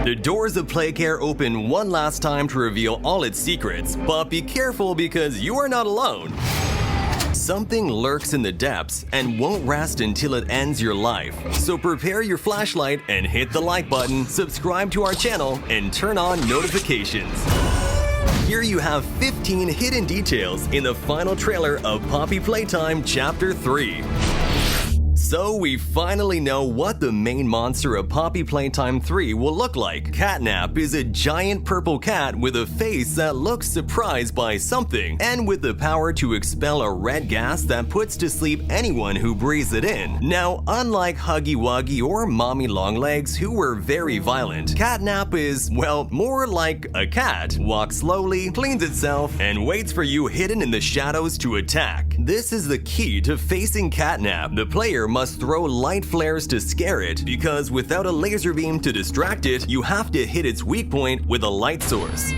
The doors of Playcare open one last time to reveal all its secrets, but be careful because you are not alone. Something lurks in the depths and won't rest until it ends your life. So prepare your flashlight and hit the like button, subscribe to our channel, and turn on notifications. Here you have 15 hidden details in the final trailer of Poppy Playtime Chapter 3. So we finally know what the main monster of Poppy Playtime 3 will look like. CatNap is a giant purple cat with a face that looks surprised by something, and with the power to expel a red gas that puts to sleep anyone who breathes it in. Now, unlike Huggy Wuggy or Mommy Longlegs, who were very violent, CatNap is, well, more like a cat. Walks slowly, cleans itself, and waits for you hidden in the shadows to attack. This is the key to facing CatNap. The player must throw light flares to scare it, because without a laser beam to distract it, you have to hit its weak point with a light source.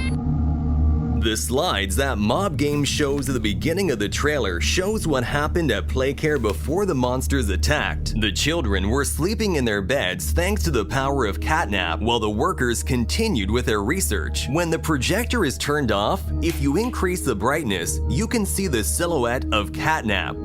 The slides that Mob Game shows at the beginning of the trailer shows what happened at Playcare before the monsters attacked. The children were sleeping in their beds thanks to the power of CatNap, while the workers continued with their research. When the projector is turned off, if you increase the brightness, you can see the silhouette of CatNap.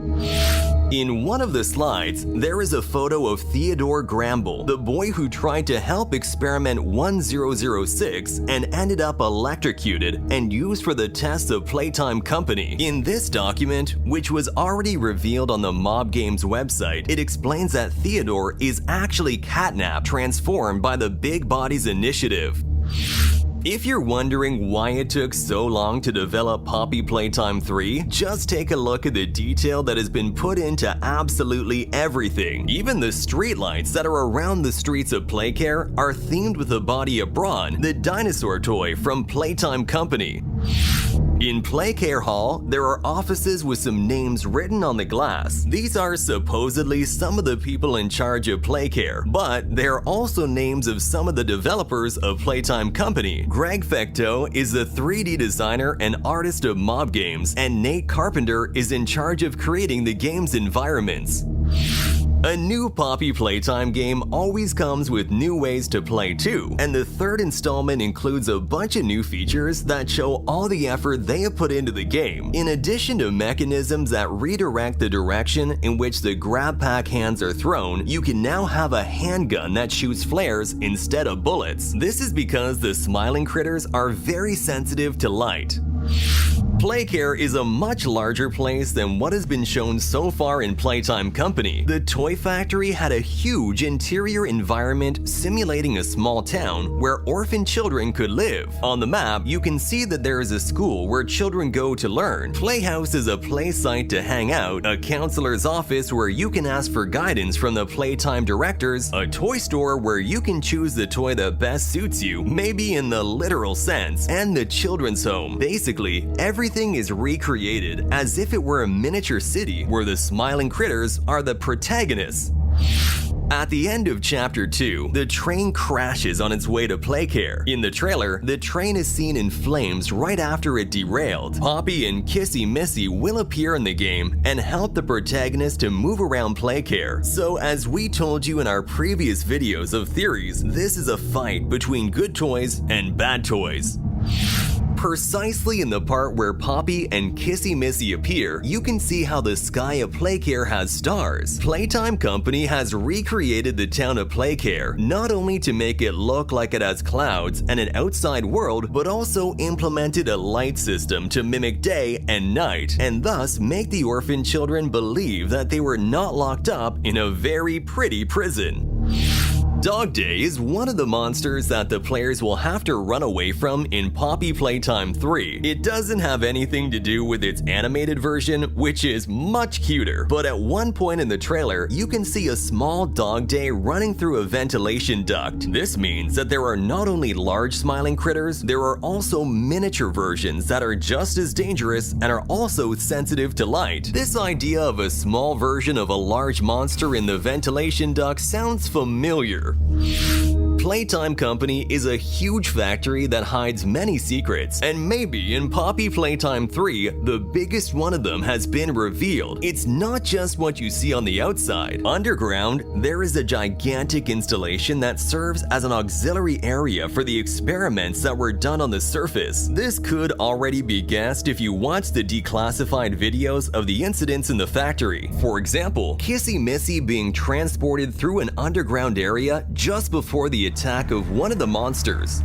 In one of the slides, there is a photo of Theodore Gramble, the boy who tried to help Experiment 1006 and ended up electrocuted and used for the tests of Playtime Company. In this document, which was already revealed on the Mob Games website, it explains that Theodore is actually CatNap transformed by the Big Bodies Initiative. If you're wondering why it took so long to develop Poppy Playtime 3, just take a look at the detail that has been put into absolutely everything. Even the streetlights that are around the streets of Playcare are themed with the body of Brawn, the dinosaur toy from Playtime Company. In Playcare Hall, there are offices with some names written on the glass. These are supposedly some of the people in charge of Playcare, but they are also names of some of the developers of Playtime Company. Greg Fecteau is the 3D designer and artist of Mob Games, and Nate Carpenter is in charge of creating the game's environments. A new Poppy Playtime game always comes with new ways to play too, and the third installment includes a bunch of new features that show all the effort they have put into the game. In addition to mechanisms that redirect the direction in which the grab pack hands are thrown, you can now have a handgun that shoots flares instead of bullets. This is because the smiling critters are very sensitive to light. Playcare is a much larger place than what has been shown so far in Playtime Company. The toy factory had a huge interior environment simulating a small town where orphan children could live. On the map, you can see that there is a school where children go to learn. Playhouse is a play site to hang out, a counselor's office where you can ask for guidance from the Playtime directors, a toy store where you can choose the toy that best suits you, maybe in the literal sense, and the children's home. Basically, everything is recreated as if it were a miniature city where the smiling critters are the protagonists. At the end of Chapter 2, the train crashes on its way to Playcare. In the trailer, the train is seen in flames right after it derailed. Poppy and Kissy Missy will appear in the game and help the protagonist to move around Playcare. So as we told you in our previous videos of theories, this is a fight between good toys and bad toys. Precisely in the part where Poppy and Kissy Missy appear, you can see how the sky of Playcare has stars. Playtime Company has recreated the town of Playcare, not only to make it look like it has clouds and an outside world, but also implemented a light system to mimic day and night, and thus make the orphan children believe that they were not locked up in a very pretty prison. Dog Day is one of the monsters that the players will have to run away from in Poppy Playtime 3. It doesn't have anything to do with its animated version, which is much cuter, but at one point in the trailer, you can see a small Dog Day running through a ventilation duct. This means that there are not only large smiling critters, there are also miniature versions that are just as dangerous and are also sensitive to light. This idea of a small version of a large monster in the ventilation duct sounds familiar. Playtime Company is a huge factory that hides many secrets, and maybe in Poppy Playtime 3, the biggest one of them has been revealed. It's not just what you see on the outside. Underground, there is a gigantic installation that serves as an auxiliary area for the experiments that were done on the surface. This could already be guessed if you watch the declassified videos of the incidents in the factory. For example, Kissy Missy being transported through an underground area just before the attack of one of the monsters.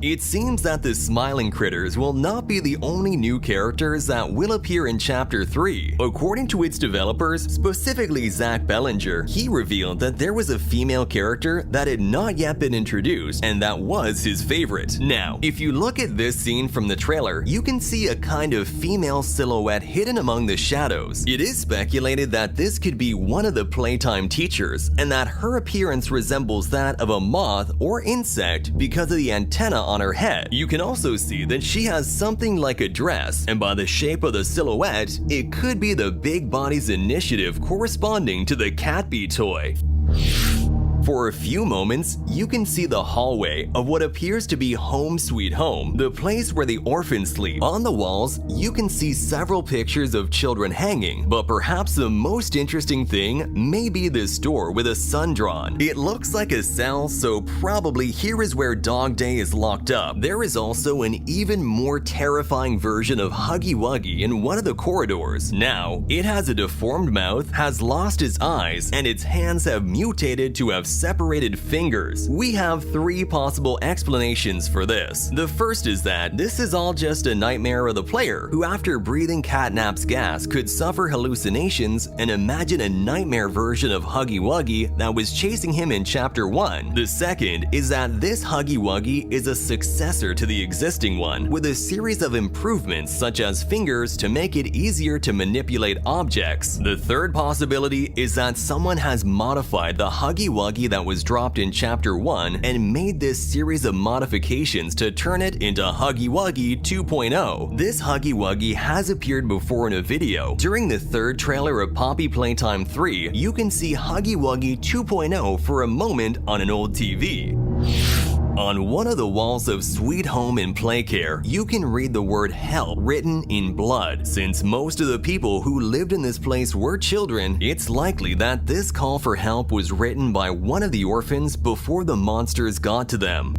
It seems that the smiling critters will not be the only new characters that will appear in Chapter 3. According to its developers, specifically Zach Bellinger, he revealed that there was a female character that had not yet been introduced, and that was his favorite. Now, if you look at this scene from the trailer, you can see a kind of female silhouette hidden among the shadows. It is speculated that this could be one of the Playtime teachers, and that her appearance resembles that of a moth or insect because of the antenna on her head. You can also see that she has something like a dress, and by the shape of the silhouette, it could be the Big Body's initiative corresponding to the Catbee toy. For a few moments, you can see the hallway of what appears to be Home Sweet Home, the place where the orphans sleep. On the walls, you can see several pictures of children hanging, but perhaps the most interesting thing may be this door with a sun drawn. It looks like a cell, so probably here is where Dog Day is locked up. There is also an even more terrifying version of Huggy Wuggy in one of the corridors. Now, it has a deformed mouth, has lost its eyes, and its hands have mutated to have separated fingers. We have three possible explanations for this. The first is that this is all just a nightmare of the player, who after breathing CatNap's gas could suffer hallucinations and imagine a nightmare version of Huggy Wuggy that was chasing him in Chapter 1. The second is that this Huggy Wuggy is a successor to the existing one, with a series of improvements such as fingers to make it easier to manipulate objects. The third possibility is that someone has modified the Huggy Wuggy that was dropped in Chapter 1 and made this series of modifications to turn it into Huggy Wuggy 2.0. This Huggy Wuggy has appeared before in a video. During the third trailer of Poppy Playtime 3, you can see Huggy Wuggy 2.0 for a moment on an old TV. On one of the walls of Sweet Home in Playcare, you can read the word help written in blood. Since most of the people who lived in this place were children, it's likely that this call for help was written by one of the orphans before the monsters got to them.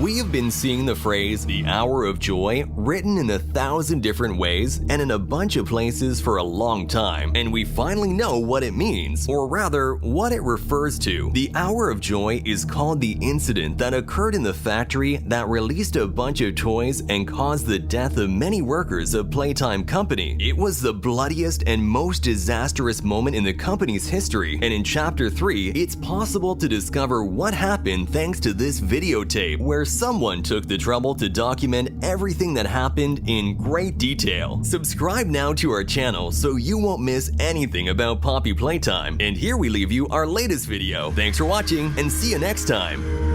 We have been seeing the phrase, the hour of joy, written in 1,000 different ways and in a bunch of places for a long time, and we finally know what it means, or rather, what it refers to. The hour of joy is called the incident that occurred in the factory that released a bunch of toys and caused the death of many workers of Playtime Company. It was the bloodiest and most disastrous moment in the company's history, and in Chapter 3, it's possible to discover what happened thanks to this videotape, where someone took the trouble to document everything that happened in great detail. Subscribe now to our channel so you won't miss anything about Poppy Playtime. And here we leave you our latest video. Thanks for watching and see you next time.